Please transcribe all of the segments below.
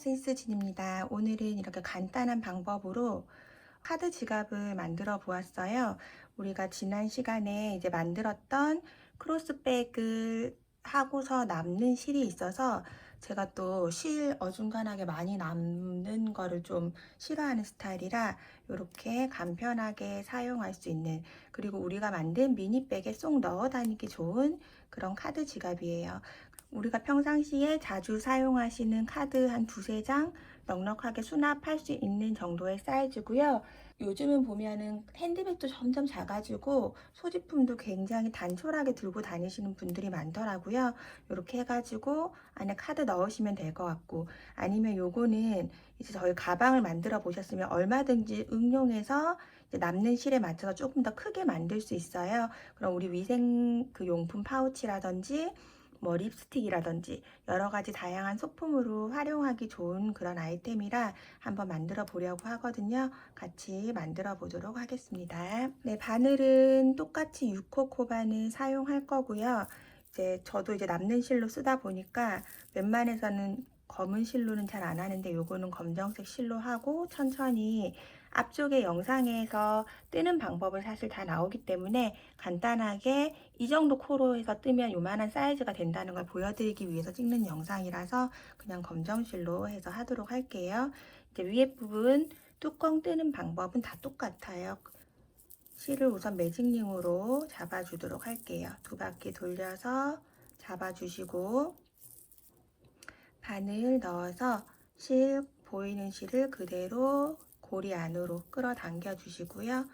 센스진입니다. 오늘은 이렇게 간단한 방법으로 카드 지갑을 만들어 보았어요. 우리가 지난 시간에 이제 만들었던 크로스백을 하고서 남는 실이 있어서 제가 또 실 어중간하게 많이 남는 거를 좀 싫어하는 스타일이라 이렇게 간편하게 사용할 수 있는, 그리고 우리가 만든 미니백에 쏙 넣어 다니기 좋은 그런 카드 지갑이에요. 우리가 평상시에 자주 사용하시는 카드 한 두세 장 넉넉하게 수납할 수 있는 정도의 사이즈고요. 요즘은 보면은 핸드백도 점점 작아지고 소지품도 굉장히 단촐하게 들고 다니시는 분들이 많더라고요. 이렇게 해가지고 안에 카드 넣으시면 될 것 같고, 아니면 요거는 이제 저희 가방을 만들어 보셨으면 얼마든지 응용해서 이제 남는 실에 맞춰서 조금 더 크게 만들 수 있어요. 그럼 우리 위생 그 용품 파우치라든지 뭐 립스틱이라든지 여러 가지 다양한 소품으로 활용하기 좋은 그런 아이템이라 한번 만들어 보려고 하거든요. 같이 만들어 보도록 하겠습니다. 네, 바늘은 똑같이 6호 코바늘 사용할 거고요. 이제 저도 이제 남는 실로 쓰다 보니까 웬만해서는 검은 실로는 잘 안 하는데 요거는 검정색 실로 하고 천천히 앞쪽에 영상에서 뜨는 방법을 사실 다 나오기 때문에 간단하게 이 정도 코로 해서 뜨면 요만한 사이즈가 된다는 걸 보여드리기 위해서 찍는 영상이라서 그냥 검정실로 해서 하도록 할게요. 이제 위에 부분 뚜껑 뜨는 방법은 다 똑같아요. 실을 우선 매직링으로 잡아주도록 할게요. 두 바퀴 돌려서 잡아주시고 바늘 넣어서 실 보이는 실을 그대로 고리 안으로 끌어당겨 주시고요.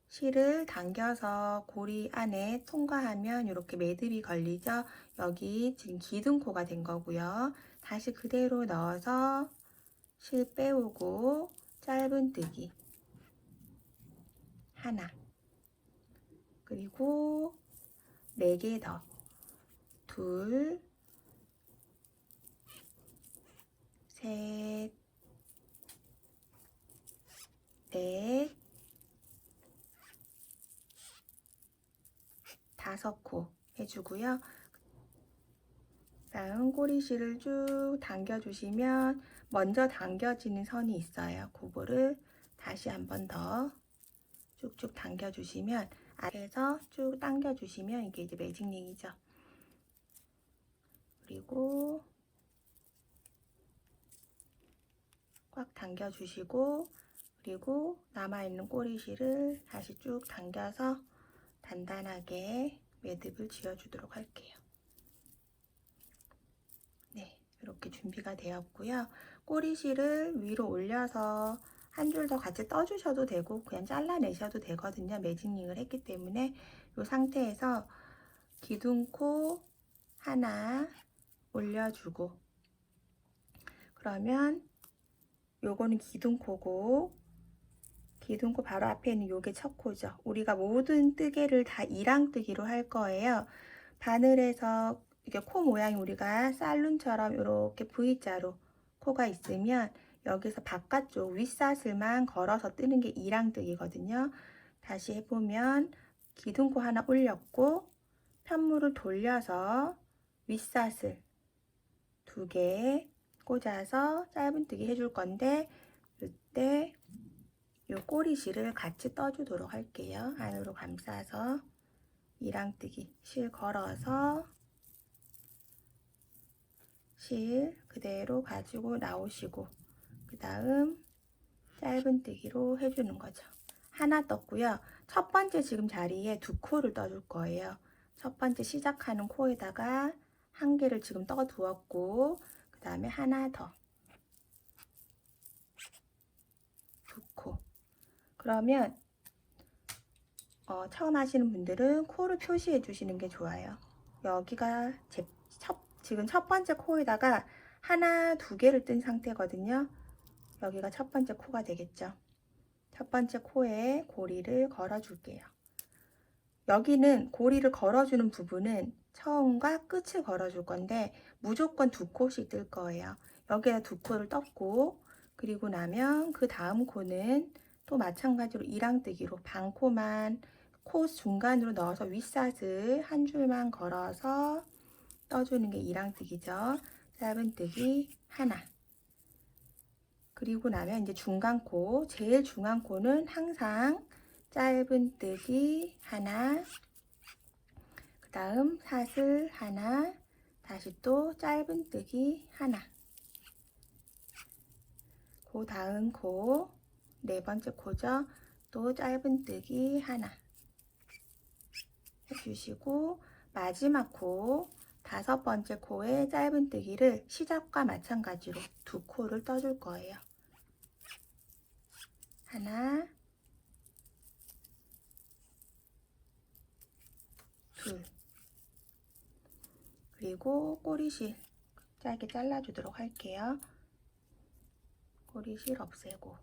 실을 당겨서 고리 안에 통과하면 이렇게 매듭이 걸리죠. 여기 지금 기둥코가 된 거고요. 다시 그대로 넣어서 실 빼오고 짧은뜨기 하나, 그리고 4개 더, 둘, 셋, 넷, 5코 해주고요. 다음 꼬리실을 쭉 당겨주시면 먼저 당겨지는 선이 있어요. 그거를 다시 한 번 더 쭉쭉 당겨주시면, 아래에서 쭉 당겨주시면 이게 이제 매직링이죠. 그리고 꽉 당겨주시고, 그리고 남아있는 꼬리실을 다시 쭉 당겨서 단단하게 매듭을 지어주도록 할게요. 네, 이렇게 준비가 되었고요. 꼬리실을 위로 올려서 한 줄 더 같이 떠주셔도 되고 그냥 잘라내셔도 되거든요. 매직링을 했기 때문에 이 상태에서 기둥코 하나 올려주고, 그러면 요거는 기둥코고, 기둥코 바로 앞에 있는 요게 첫 코죠. 우리가 모든 뜨개를 다 이랑뜨기로 할 거예요. 바늘에서 이게 코 모양이 우리가 살룬처럼 이렇게 V자로 코가 있으면 여기서 바깥쪽 윗사슬만 걸어서 뜨는 게 이랑뜨기거든요. 다시 해보면 기둥코 하나 올렸고 편물을 돌려서 윗사슬 2개 꽂아서 짧은뜨기 해줄 건데, 이때 이 꼬리실을 같이 떠주도록 할게요. 안으로 감싸서 이랑뜨기 실 걸어서 실 그대로 가지고 나오시고, 그 다음 짧은뜨기로 해주는 거죠. 하나 떴고요. 첫 번째 지금 자리에 2코를 떠줄 거예요. 첫 번째 시작하는 코에다가 한 개를 지금 떠 두었고, 그 다음에 하나 더 2코. 그러면 처음 하시는 분들은 코를 표시해 주시는 게 좋아요. 여기가 지금 첫 번째 코에다가 하나, 2개를 뜬 상태거든요. 여기가 첫 번째 코가 되겠죠. 첫 번째 코에 고리를 걸어 줄게요. 여기는 고리를 걸어주는 부분은 처음과 끝을 걸어줄 건데 무조건 2코씩 뜰 거예요. 여기에 2코를 떴고, 그리고 나면 그 다음 코는 또 마찬가지로 이랑뜨기로 반코만 코 중간으로 넣어서 윗사슬 한 줄만 걸어서 떠주는 게 이랑뜨기죠. 짧은뜨기 하나. 그리고 나면 이제 중간 코, 제일 중간 코는 항상 짧은뜨기 하나, 그 다음 사슬 하나, 다시 또 짧은뜨기 하나. 그 다음 코, 네 번째 코죠. 또 짧은뜨기 하나 해주시고, 마지막 코, 다섯 번째 코에 짧은뜨기를 시작과 마찬가지로 두 코를 떠줄 거예요. 하나, 둘. 그리고 꼬리실 짧게 잘라주도록 할게요. 꼬리실 없애고.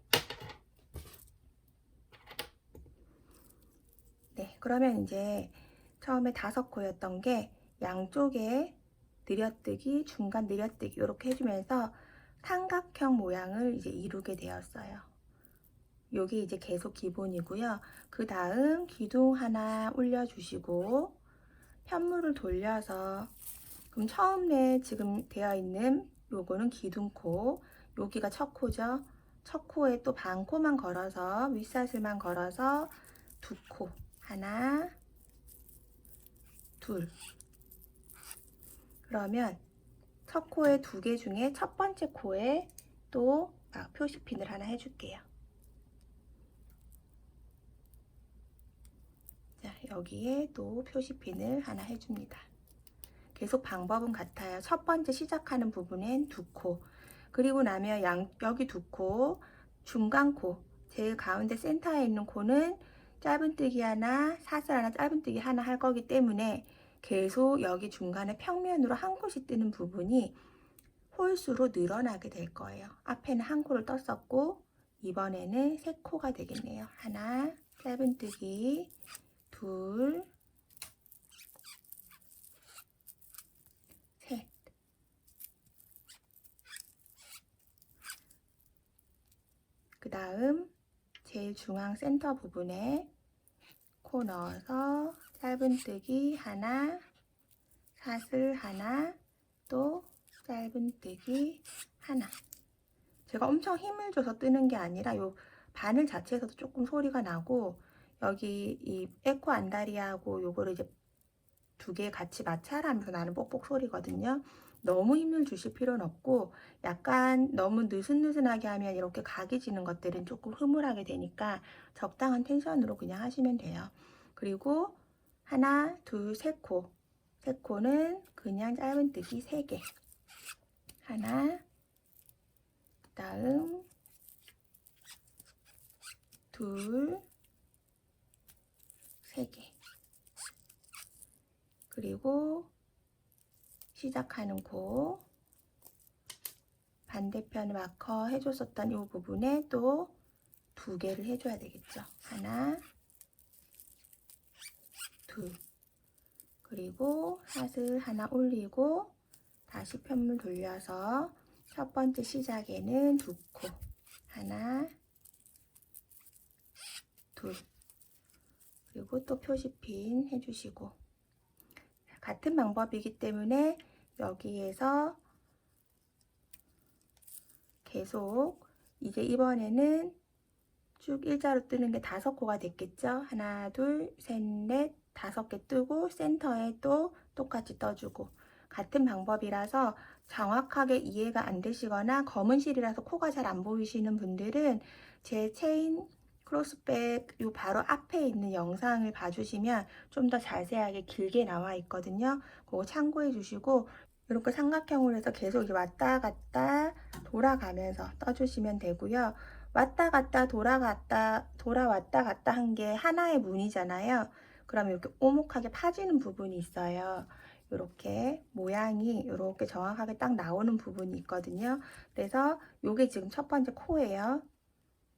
네, 그러면 이제 처음에 다섯 코였던 게 양쪽에 늘여뜨기, 중간 늘여뜨기 이렇게 해주면서 삼각형 모양을 이제 이루게 되었어요. 요게 이제 계속 기본이고요. 그 다음 기둥 하나 올려주시고 편물을 돌려서, 그럼 처음에 지금 되어 있는 요거는 기둥코, 여기가 첫 코죠. 첫 코에 또 반 코만 걸어서 윗사슬만 걸어서 두 코, 하나, 둘. 그러면 첫 코에 두 개 중에 첫 번째 코에 또 표시핀을 하나 해줄게요. 자, 여기에 또 표시핀을 하나 해줍니다. 계속 방법은 같아요. 첫 번째 시작하는 부분엔 두 코, 그리고 나면 여기 두 코, 중간 코, 제일 가운데 센터에 있는 코는 짧은뜨기 하나, 사슬 하나, 짧은뜨기 하나 할 거기 때문에 계속 여기 중간에 평면으로 한 코씩 뜨는 부분이 홀수로 늘어나게 될 거예요. 앞에는 한 코를 떴었고 이번에는 세 코가 되겠네요. 하나, 짧은뜨기, 둘, 셋. 그 다음 제일 중앙 센터 부분에 코 넣어서 짧은뜨기 하나, 사슬 하나, 또 짧은뜨기 하나. 제가 엄청 힘을 줘서 뜨는 게 아니라 요 바늘 자체에서도 조금 소리가 나고, 여기 이 에코 안다리하고 요거를 이제 두 개 같이 마찰하면서 나는 뽁뽁 소리거든요. 너무 힘을 주실 필요는 없고, 약간 너무 느슨느슨하게 하면 이렇게 각이 지는 것들은 조금 흐물하게 되니까 적당한 텐션으로 그냥 하시면 돼요. 그리고 하나, 둘, 세 코. 세 코는 그냥 짧은뜨기 3개. 하나, 다음 둘, 3개. 그리고 시작하는 코, 반대편 마커 해줬었던 이 부분에 또 2개를 해줘야 되겠죠. 하나, 둘. 그리고 사슬 하나 올리고 다시 편물 돌려서 첫 번째 시작에는 2코, 하나, 둘. 그리고 또 표시핀 해주시고, 같은 방법이기 때문에 여기에서 계속 이제 이번에는 쭉 일자로 뜨는 게 5코가 됐겠죠. 하나, 둘, 셋, 넷, 5개 뜨고 센터에 또 똑같이 떠주고, 같은 방법이라서 정확하게 이해가 안 되시거나 검은 실이라서 코가 잘 안 보이시는 분들은 제 체인 크로스백 요 바로 앞에 있는 영상을 봐주시면 좀 더 자세하게 길게 나와 있거든요. 그거 참고해 주시고, 이렇게 삼각형으로 해서 계속 이렇게 왔다 갔다 돌아가면서 떠주시면 되고요. 왔다 갔다 돌아왔다 갔다 한 게 하나의 문이잖아요. 그럼 이렇게 오목하게 파지는 부분이 있어요. 이렇게 모양이 이렇게 정확하게 딱 나오는 부분이 있거든요. 그래서 이게 지금 첫 번째 코예요.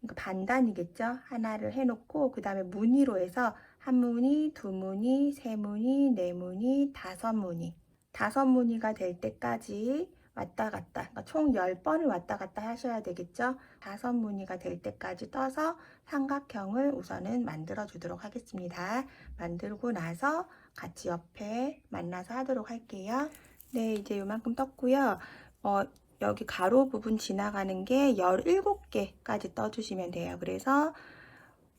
그러니까 반단이겠죠. 하나를 해놓고 그 다음에 무늬로 해서 한 무늬, 두 무늬, 세 무늬, 네 무늬, 다섯 무늬. 5무늬가 될 때까지 왔다 갔다, 그러니까 총 10번을 왔다 갔다 하셔야 되겠죠. 5무늬가 될 때까지 떠서 삼각형을 우선은 만들어 주도록 하겠습니다. 만들고 나서 같이 옆에 만나서 하도록 할게요. 네, 이제 요만큼 떴고요. 여기 가로 부분 지나가는 게 17개까지 떠주시면 돼요. 그래서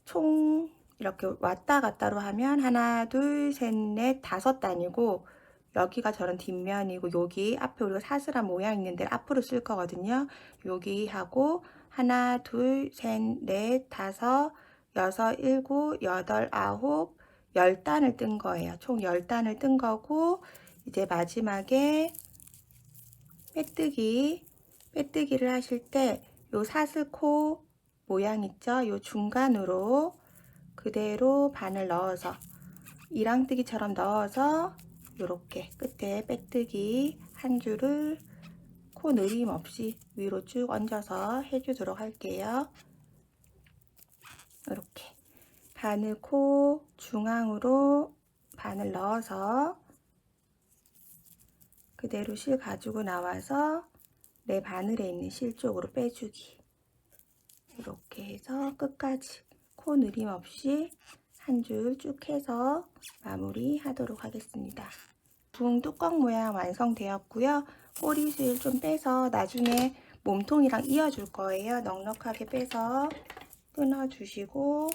총 이렇게 왔다 갔다로 하면 하나, 둘, 셋, 넷, 5단이고, 여기가 저런 뒷면이고, 여기 앞에 우리가 사슬한 모양 있는 데를 앞으로 쓸 거거든요. 여기 하고 하나, 둘, 셋, 넷, 5, 6, 7, 8, 9, 10단을 뜬 거예요. 총 10단을 뜬 거고, 이제 마지막에 빼뜨기를 하실 때 요 사슬코 모양 있죠? 요 중간으로 그대로 바늘 넣어서 이랑뜨기처럼 넣어서 이렇게 끝에 빼뜨기 한 줄을 코 느림 없이 위로 쭉 얹어서 해주도록 할게요. 이렇게 바늘 코 중앙으로 바늘 넣어서 그대로 실 가지고 나와서 내 바늘에 있는 실 쪽으로 빼주기. 이렇게 해서 끝까지 코 느림 없이 한 줄 쭉 해서 마무리 하도록 하겠습니다. 붕 뚜껑 모양 완성되었고요. 꼬리실 좀 빼서 나중에 몸통이랑 이어줄 거예요. 넉넉하게 빼서 끊어주시고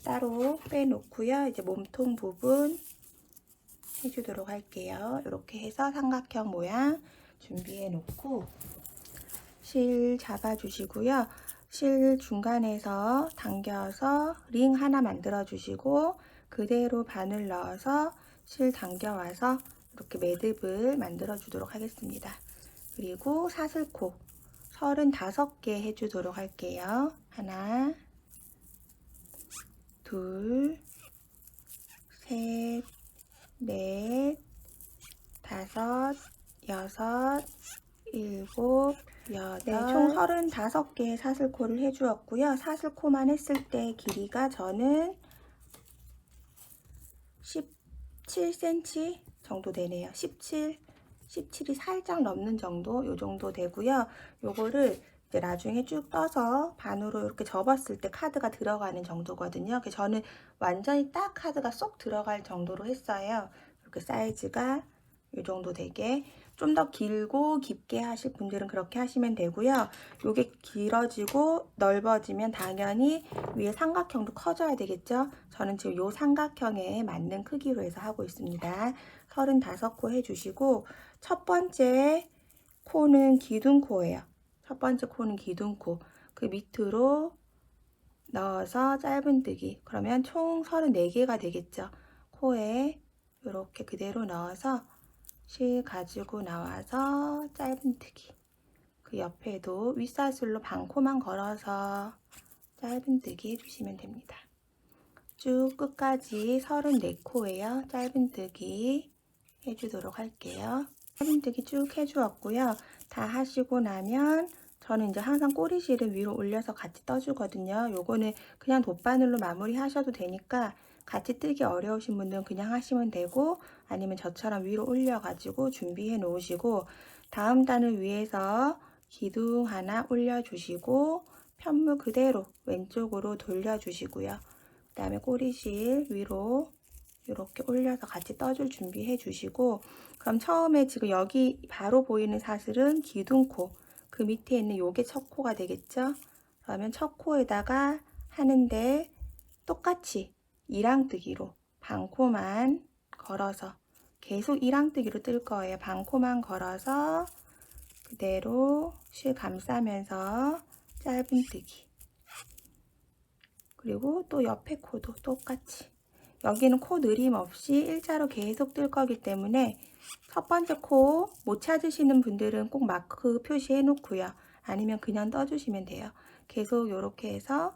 따로 빼놓고요. 이제 몸통 부분 해주도록 할게요. 이렇게 해서 삼각형 모양 준비해 놓고 실 잡아주시고요. 실 중간에서 당겨서 링 하나 만들어 주시고 그대로 바늘 넣어서 실 당겨와서 이렇게 매듭을 만들어 주도록 하겠습니다. 그리고 사슬코 35개 해주도록 할게요. 하나, 둘, 셋, 넷, 5, 6, 7, 8, 총 35개의 사슬코를 해주었고요. 사슬코만 했을 때 길이가 저는 17cm 정도 되네요. 17이 살짝 넘는 정도, 요 정도 되고요. 요거를 이제 나중에 쭉 떠서 반으로 이렇게 접었을 때 카드가 들어가는 정도거든요. 그래서 저는 완전히 딱 카드가 쏙 들어갈 정도로 했어요. 이렇게 사이즈가 이 정도 되게. 좀 더 길고 깊게 하실 분들은 그렇게 하시면 되고요. 요게 길어지고 넓어지면 당연히 위에 삼각형도 커져야 되겠죠. 저는 지금 요 삼각형에 맞는 크기로 해서 하고 있습니다. 35코 해주시고 첫 번째 코는 기둥코예요. 첫 번째 코는 기둥코. 그 밑으로 넣어서 짧은뜨기. 그러면 총 34개가 되겠죠. 코에 이렇게 그대로 넣어서 실 가지고 나와서 짧은뜨기. 그 옆에도 윗사슬로 반코만 걸어서 짧은뜨기 해주시면 됩니다. 쭉 끝까지 34코예요. 짧은뜨기 해주도록 할게요. 짧은뜨기 쭉 해주었고요. 다 하시고 나면 저는 이제 항상 꼬리실을 위로 올려서 같이 떠주거든요. 요거는 그냥 돗바늘로 마무리 하셔도 되니까 같이 뜨기 어려우신 분들은 그냥 하시면 되고 아니면 저처럼 위로 올려가지고 준비해 놓으시고 다음 단을 위해서 기둥 하나 올려주시고 편무 그대로 왼쪽으로 돌려주시고요. 그 다음에 꼬리실 위로 이렇게 올려서 같이 떠줄 준비해 주시고 그럼 처음에 지금 여기 바로 보이는 사슬은 기둥코 그 밑에 있는 요게 첫 코가 되겠죠. 그러면 첫 코에다가 하는데 똑같이 이랑뜨기로 반코만 걸어서 계속 이랑뜨기로 뜰 거예요. 반코만 걸어서 그대로 실 감싸면서 짧은뜨기 그리고 또 옆에 코도 똑같이 여기는 코 느림 없이 일자로 계속 뜰 거기 때문에 첫 번째 코 못 찾으시는 분들은 꼭 마크 표시해 놓고요. 아니면 그냥 떠주시면 돼요. 계속 이렇게 해서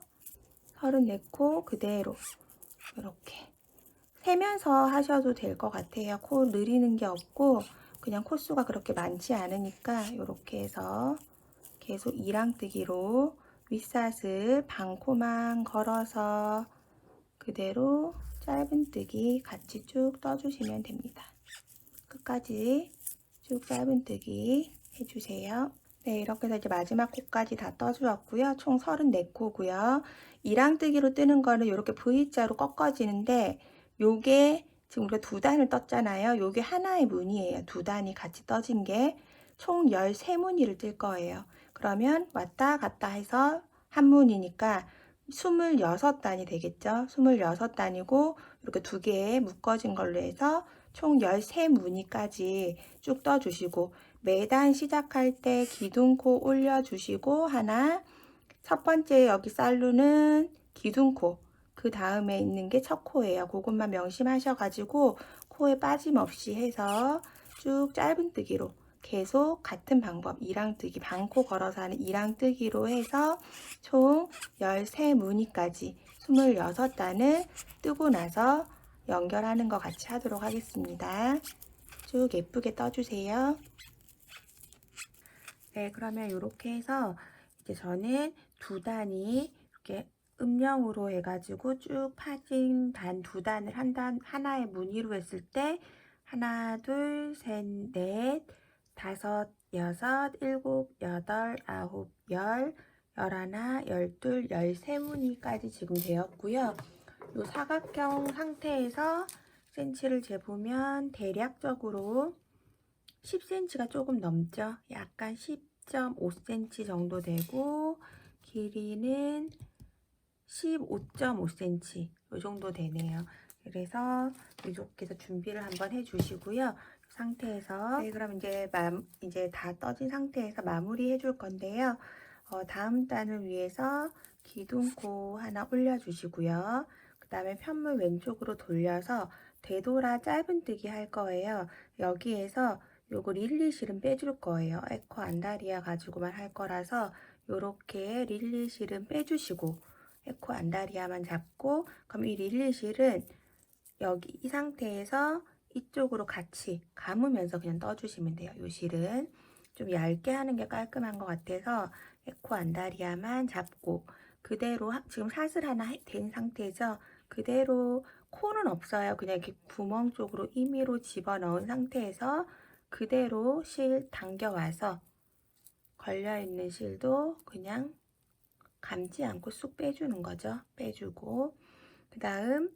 34코 그대로 이렇게 세면서 하셔도 될 것 같아요. 코 느리는 게 없고 그냥 코수가 그렇게 많지 않으니까 이렇게 해서 계속 이랑뜨기로 윗사슬 반코만 걸어서 그대로 짧은뜨기 같이 쭉 떠주시면 됩니다. 끝까지 쭉 짧은뜨기 해주세요. 네, 이렇게 해서 이제 마지막 코까지 다 떠주었고요. 총 34코고요. 이랑뜨기로 뜨는 거는 이렇게 V자로 꺾어지는데 요게 지금 우리가 2단을 떴잖아요. 요게 하나의 무늬예요. 2단이 같이 떠진 게 총 13무늬를 뜰 거예요. 그러면 왔다 갔다 해서 한 무늬니까 26단이 되겠죠. 26단이고 이렇게 두 개에 묶어진 걸로 해서 총 13무늬까지 쭉 떠주시고 매단 시작할 때 기둥코 올려주시고 하나, 첫 번째 여기 살루는 기둥코, 그 다음에 있는 게 첫 코예요. 그것만 명심하셔가지고 코에 빠짐없이 해서 쭉 짧은뜨기로 계속 같은 방법 이랑뜨기 반코 걸어서 하는 이랑뜨기로 해서 총 13무늬까지 26단을 뜨고 나서 연결하는 거 같이 하도록 하겠습니다. 쭉 예쁘게 떠주세요. 네, 그러면 이렇게 해서 이제 저는 두 단이 이렇게 음영으로 해가지고 쭉 파진 단 두 단을 하나의 무늬로 했을 때 하나, 둘, 셋, 넷, 다섯, 여섯, 일곱, 여덟, 아홉, 열, 열하나, 열둘, 13무늬까지 지금 되었고요. 이 사각형 상태에서 센치를 재보면 대략적으로 10cm가 조금 넘죠. 약간 10.5cm 정도 되고 길이는 15.5cm 이 정도 되네요. 그래서 이렇게 해서 준비를 한번 해주시고요. 상태에서 네, 그럼 이제 다 떠진 상태에서 마무리 해줄 건데요. 다음 단을 위해서 기둥코 하나 올려주시고요. 그 다음에 편물 왼쪽으로 돌려서 되돌아 짧은뜨기 할 거예요. 여기에서 요거 릴리실은 빼줄 거예요. 에코 안다리아 가지고만 할 거라서 요렇게 릴리실은 빼주시고 에코 안다리아만 잡고, 그럼 이 릴리실은 여기 이 상태에서 이쪽으로 같이 감으면서 그냥 떠주시면 돼요. 요 실은 좀 얇게 하는 게 깔끔한 것 같아서 에코 안다리아만 잡고 그대로 지금 사슬 하나 된 상태죠. 그대로 코는 없어요. 그냥 이렇게 구멍 쪽으로 임의로 집어넣은 상태에서 그대로 실 당겨와서 걸려있는 실도 그냥 감지 않고 쑥 빼주는 거죠. 빼주고 그 다음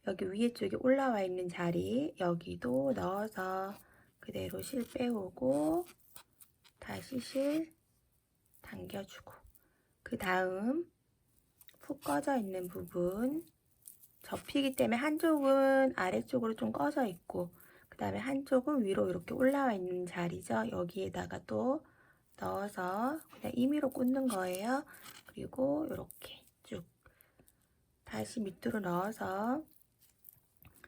여기 위에 쪽에 올라와 있는 자리 여기도 넣어서 그대로 실 빼오고 다시 실 당겨주고 그 다음 푹 꺼져 있는 부분 접히기 때문에 한쪽은 아래쪽으로 좀 꺼져 있고 그 다음에 한쪽은 위로 이렇게 올라와 있는 자리죠. 여기에다가 또 넣어서 그냥 임의로 꽂는 거예요. 그리고 이렇게 쭉 다시 밑으로 넣어서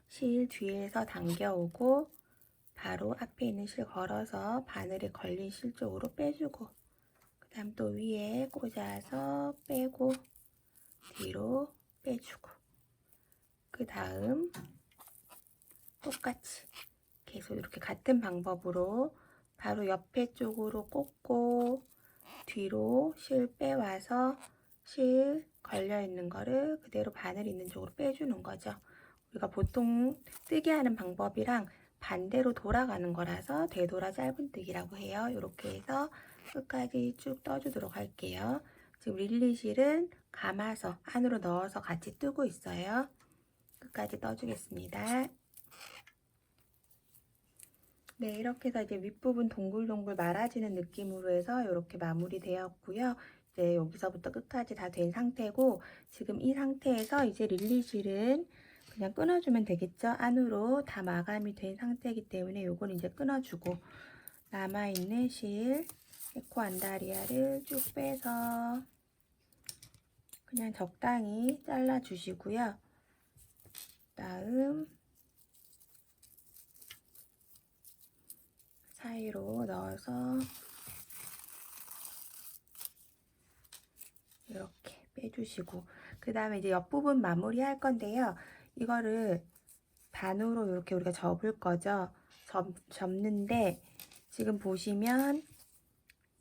실 뒤에서 당겨오고 바로 앞에 있는 실 걸어서 바늘에 걸린 실 쪽으로 빼주고 그 다음 또 위에 꽂아서 빼고 뒤로 빼주고 그 다음 똑같이 계속 이렇게 같은 방법으로 바로 옆에 쪽으로 꽂고 뒤로 실 빼와서 실 걸려있는 거를 그대로 바늘 있는 쪽으로 빼주는 거죠. 우리가 보통 뜨게 하는 방법이랑 반대로 돌아가는 거라서 되돌아 짧은뜨기라고 해요. 이렇게 해서 끝까지 쭉 떠주도록 할게요. 지금 릴리실은 감아서 안으로 넣어서 같이 뜨고 있어요. 끝까지 떠주겠습니다. 네, 이렇게 해서 이제 윗부분 동글동글 말아지는 느낌으로 해서 이렇게 마무리되었고요. 이제 여기서부터 끝까지 다 된 상태고 지금 이 상태에서 이제 릴리실은 그냥 끊어주면 되겠죠. 안으로 다 마감이 된 상태이기 때문에 요건 이제 끊어주고 남아있는 실 에코 안다리아를 쭉 빼서 그냥 적당히 잘라주시고요. 다음 사이로 넣어서 이렇게 빼주시고 그 다음에 이제 옆부분 마무리 할 건데요. 이거를 반으로 이렇게 우리가 접을 거죠. 접는데 지금 보시면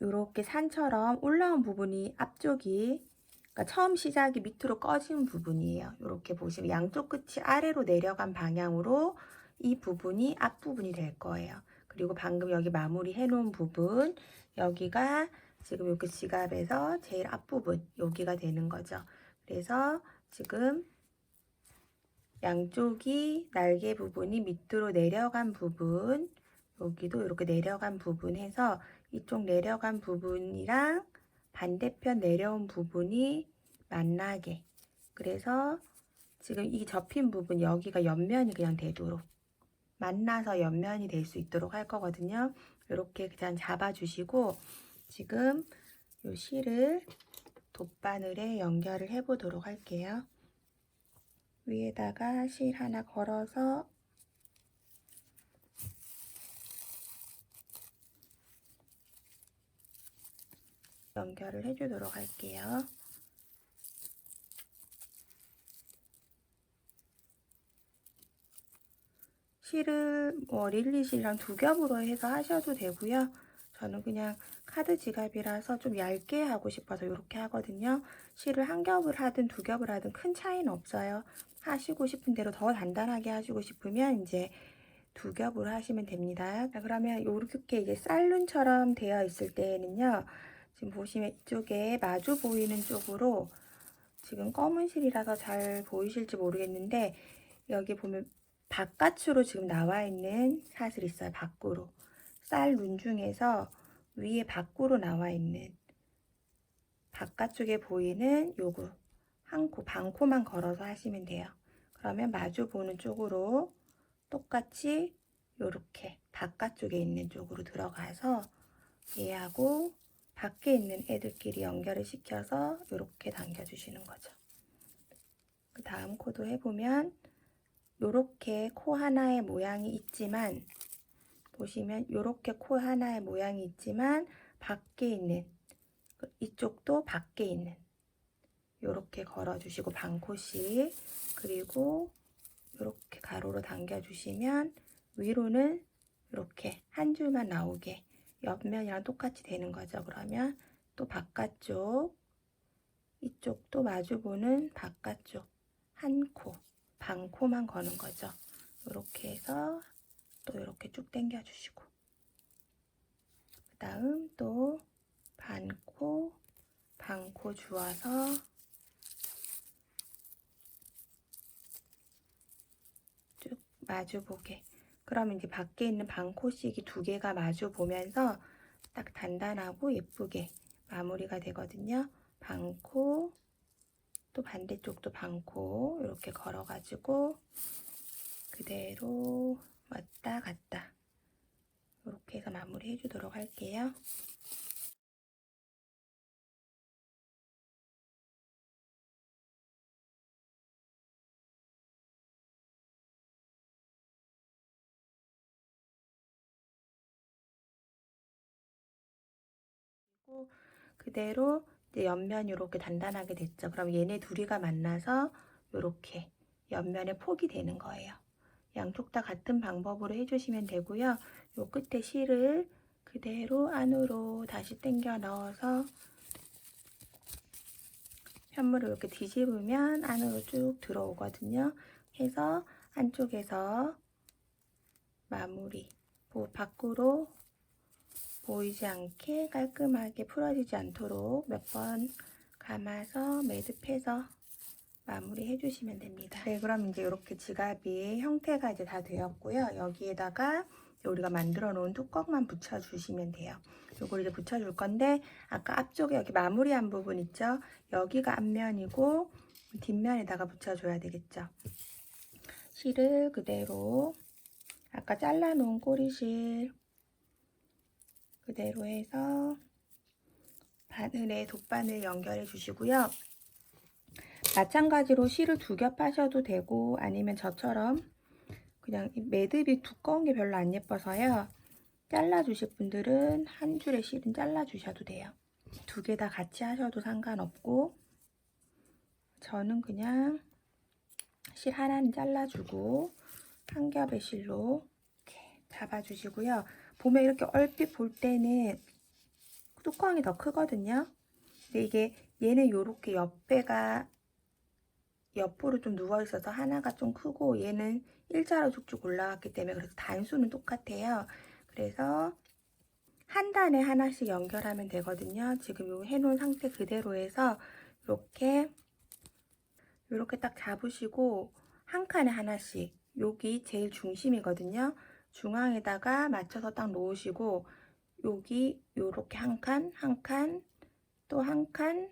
이렇게 산처럼 올라온 부분이 앞쪽이 그러니까 처음 시작이 밑으로 꺼진 부분이에요. 이렇게 보시면 양쪽 끝이 아래로 내려간 방향으로 이 부분이 앞부분이 될 거예요. 그리고 방금 여기 마무리 해놓은 부분 여기가 지금 이렇게 지갑에서 제일 앞부분 여기가 되는 거죠. 그래서 지금 양쪽이 날개 부분이 밑으로 내려간 부분 여기도 이렇게 내려간 부분 해서 이쪽 내려간 부분이랑 반대편 내려온 부분이 만나게, 그래서 지금 이 접힌 부분 여기가 옆면이 그냥 되도록, 만나서 옆면이 될 수 있도록 할 거거든요. 이렇게 그냥 잡아주시고 지금 이 실을 돗바늘에 연결을 해 보도록 할게요. 위에다가 실 하나 걸어서 연결을 해 주도록 할게요. 실을 릴리실이랑 두 겹으로 해서 하셔도 되고요. 저는 그냥 카드 지갑이라서 좀 얇게 하고 싶어서 이렇게 하거든요. 실을 한 겹을 하든 두 겹을 하든 큰 차이는 없어요. 하시고 싶은 대로 더 단단하게 하시고 싶으면 이제 두 겹으로 하시면 됩니다. 자, 그러면 이렇게 이제 쌀눈처럼 되어 있을 때에는요, 지금 보시면 이쪽에 마주 보이는 쪽으로, 지금 검은 실이라서 잘 보이실지 모르겠는데 여기 보면 바깥으로 지금 나와 있는 사슬이 있어요. 밖으로. 쌀 눈 중에서 위에 밖으로 나와 있는 바깥쪽에 보이는 요거 한 코, 반 코만 걸어서 하시면 돼요. 그러면 마주 보는 쪽으로 똑같이 요렇게 바깥쪽에 있는 쪽으로 들어가서 얘하고 밖에 있는 애들끼리 연결을 시켜서 요렇게 당겨주시는 거죠. 그 다음 코도 해보면 요렇게 코 하나의 모양이 있지만, 보시면 요렇게 코 하나의 모양이 있지만 밖에 있는, 이쪽도 밖에 있는, 요렇게 걸어주시고 반코씩, 그리고 요렇게 가로로 당겨주시면 위로는 이렇게 한 줄만 나오게 옆면이랑 똑같이 되는 거죠. 그러면 또 바깥쪽, 이쪽도 마주보는 바깥쪽 한 코, 반 코만 거는 거죠. 이렇게 해서 또 이렇게 쭉 당겨 주시고, 그 다음 또 반코, 반코 주어서 쭉 마주보게. 그러면 이제 밖에 있는 반코씩이 두 개가 마주보면서 딱 단단하고 예쁘게 마무리가 되거든요. 반코, 또 반대쪽도 반코 이렇게 걸어가지고 그대로 왔다 갔다 이렇게 해서 마무리 해주도록 할게요. 그리고 그대로 이제 옆면이 이렇게 단단하게 됐죠. 그럼 얘네 둘이가 만나서 이렇게 옆면에 폭이 되는 거예요. 양쪽 다 같은 방법으로 해주시면 되고요. 요 끝에 실을 그대로 안으로 다시 당겨 넣어서 편물을 이렇게 뒤집으면 안으로 쭉 들어오거든요. 해서 한쪽에서 마무리, 밖으로 보이지 않게 깔끔하게 풀어지지 않도록 몇 번 감아서 매듭해서 마무리 해주시면 됩니다. 네, 그럼 이제 이렇게 지갑이 형태가 이제 다 되었고요. 여기에다가 우리가 만들어 놓은 뚜껑만 붙여주시면 돼요. 요걸 이제 붙여줄 건데, 아까 앞쪽에 여기 마무리한 부분 있죠? 여기가 앞면이고 뒷면에다가 붙여줘야 되겠죠. 실을 그대로 아까 잘라 놓은 꼬리실 그대로 해서 바늘에 돗바늘 연결해 주시고요. 마찬가지로 실을 두 겹 하셔도 되고, 아니면 저처럼 그냥 매듭이 두꺼운 게 별로 안 예뻐서요, 잘라 주실 분들은 한 줄의 실은 잘라 주셔도 돼요. 두 개 다 같이 하셔도 상관없고, 저는 그냥 실 하나는 잘라주고 한 겹의 실로 이렇게 잡아주시고요. 보면 이렇게 얼핏 볼 때는 뚜껑이 더 크거든요. 근데 이게 얘는 요렇게 옆에가 옆으로 좀 누워 있어서 하나가 좀 크고, 얘는 일자로 쭉쭉 올라왔기 때문에 그래서 단수는 똑같아요. 그래서 한 단에 하나씩 연결하면 되거든요. 지금 요 해놓은 상태 그대로 해서 이렇게 딱 잡으시고 한 칸에 하나씩, 여기 제일 중심이거든요. 중앙에다가 맞춰서 딱 놓으시고 여기 요렇게 한 칸, 한 칸, 또 한 칸,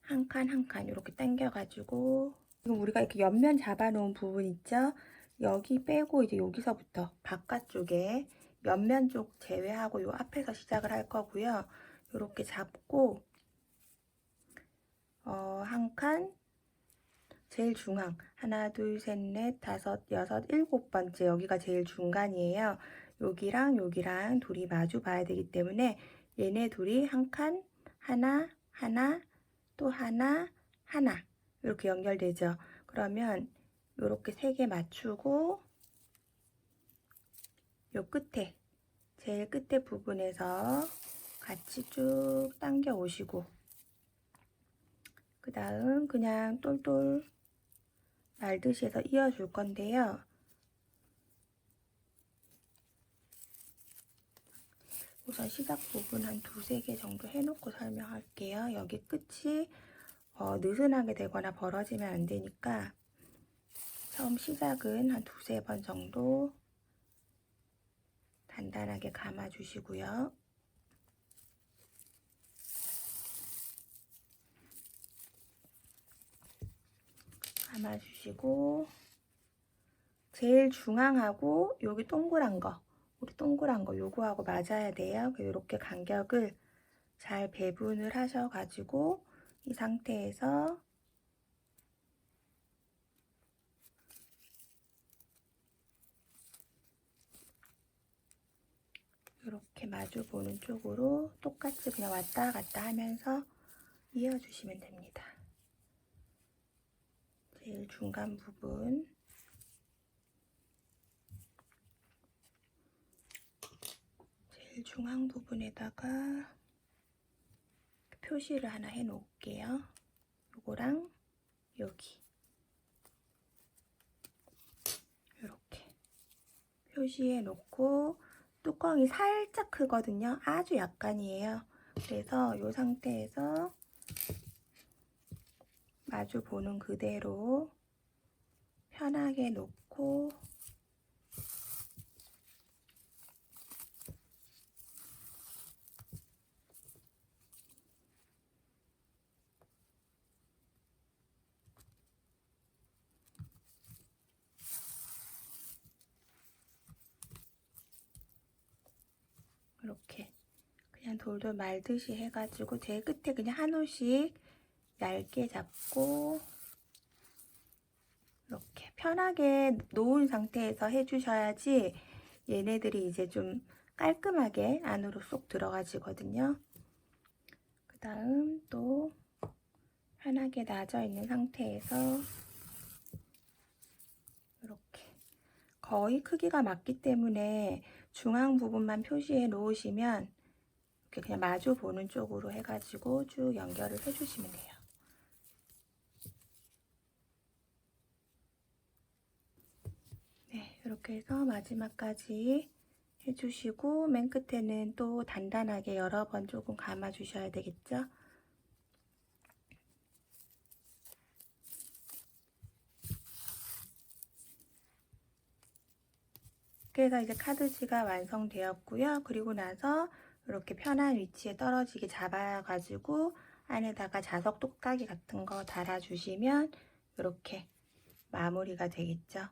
한 칸, 한 칸 이렇게 당겨가지고 지금 우리가 이렇게 옆면 잡아놓은 부분 있죠? 여기 빼고 이제 여기서부터 바깥쪽에 옆면 쪽 제외하고 요 앞에서 시작을 할 거고요. 이렇게 잡고 한 칸, 제일 중앙 하나, 둘, 셋, 넷, 다섯, 여섯, 일곱 번째 여기가 제일 중간이에요. 여기랑 여기랑 둘이 마주 봐야 되기 때문에 얘네 둘이 한 칸, 하나, 하나, 또 하나, 하나 이렇게 연결되죠. 그러면 이렇게 세 개 맞추고 요 끝에 제일 끝에 부분에서 같이 쭉 당겨 오시고 그 다음 그냥 똘똘 말듯이 해서 이어줄 건데요. 우선 시작 부분 한 두세 개 정도 해놓고 설명할게요. 여기 끝이 느슨하게 되거나 벌어지면 안 되니까 처음 시작은 한 두세 번 정도 단단하게 감아주시고요. 감아주시고 제일 중앙하고 여기 동그란 거 우리 동그란 거 요거하고 맞아야 돼요. 이렇게 간격을 잘 배분을 하셔가지고 이 상태에서 이렇게 마주 보는 쪽으로 똑같이 그냥 왔다 갔다 하면서 이어주시면 됩니다. 제일 중간 부분 제일 중앙 부분에다가 표시를 하나 해 놓을게요. 요거랑 여기 이렇게 표시해 놓고 뚜껑이 살짝 크거든요. 아주 약간이에요. 그래서 이 상태에서 마주 보는 그대로 편하게 놓고 이렇게 그냥 돌돌 말듯이 해가지고 제일 끝에 그냥 한 올씩 얇게 잡고 이렇게 편하게 놓은 상태에서 해주셔야지 얘네들이 이제 좀 깔끔하게 안으로 쏙 들어가지거든요. 그 다음 또 편하게 놔져 있는 상태에서 이렇게 거의 크기가 맞기 때문에 중앙 부분만 표시해 놓으시면 이렇게 그냥 마주 보는 쪽으로 해가지고 쭉 연결을 해주시면 돼요. 네, 이렇게 해서 마지막까지 해주시고 맨 끝에는 또 단단하게 여러 번 조금 감아 주셔야 되겠죠. 그래서 이제 카드지가 완성되었고요. 그리고 나서 이렇게 편한 위치에 떨어지게 잡아가지고 안에다가 자석 똑딱이 같은 거 달아주시면 이렇게 마무리가 되겠죠.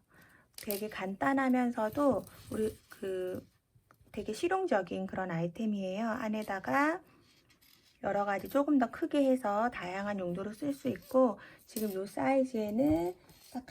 되게 간단하면서도 우리 되게 실용적인 그런 아이템이에요. 안에다가 여러 가지 조금 더 크게 해서 다양한 용도로 쓸 수 있고 지금 이 사이즈에는 딱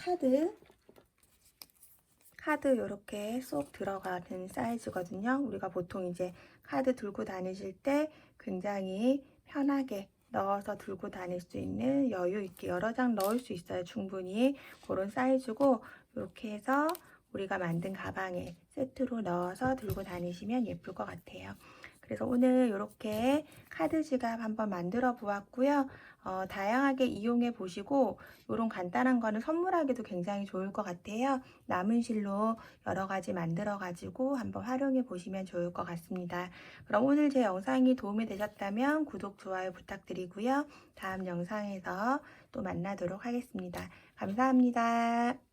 카드 이렇게 쏙 들어가는 사이즈거든요. 우리가 보통 이제 카드 들고 다니실 때 굉장히 편하게 넣어서 들고 다닐 수 있는 여유 있게 여러 장 넣을 수 있어요. 충분히 그런 사이즈고 이렇게 해서 우리가 만든 가방에 세트로 넣어서 들고 다니시면 예쁠 것 같아요. 그래서 오늘 이렇게 카드 지갑 한번 만들어 보았고요. 다양하게 이용해 보시고 이런 간단한 거는 선물하기도 굉장히 좋을 것 같아요. 남은 실로 여러 가지 만들어 가지고 한번 활용해 보시면 좋을 것 같습니다. 그럼 오늘 제 영상이 도움이 되셨다면 구독, 좋아요 부탁드리고요. 다음 영상에서 또 만나도록 하겠습니다. 감사합니다.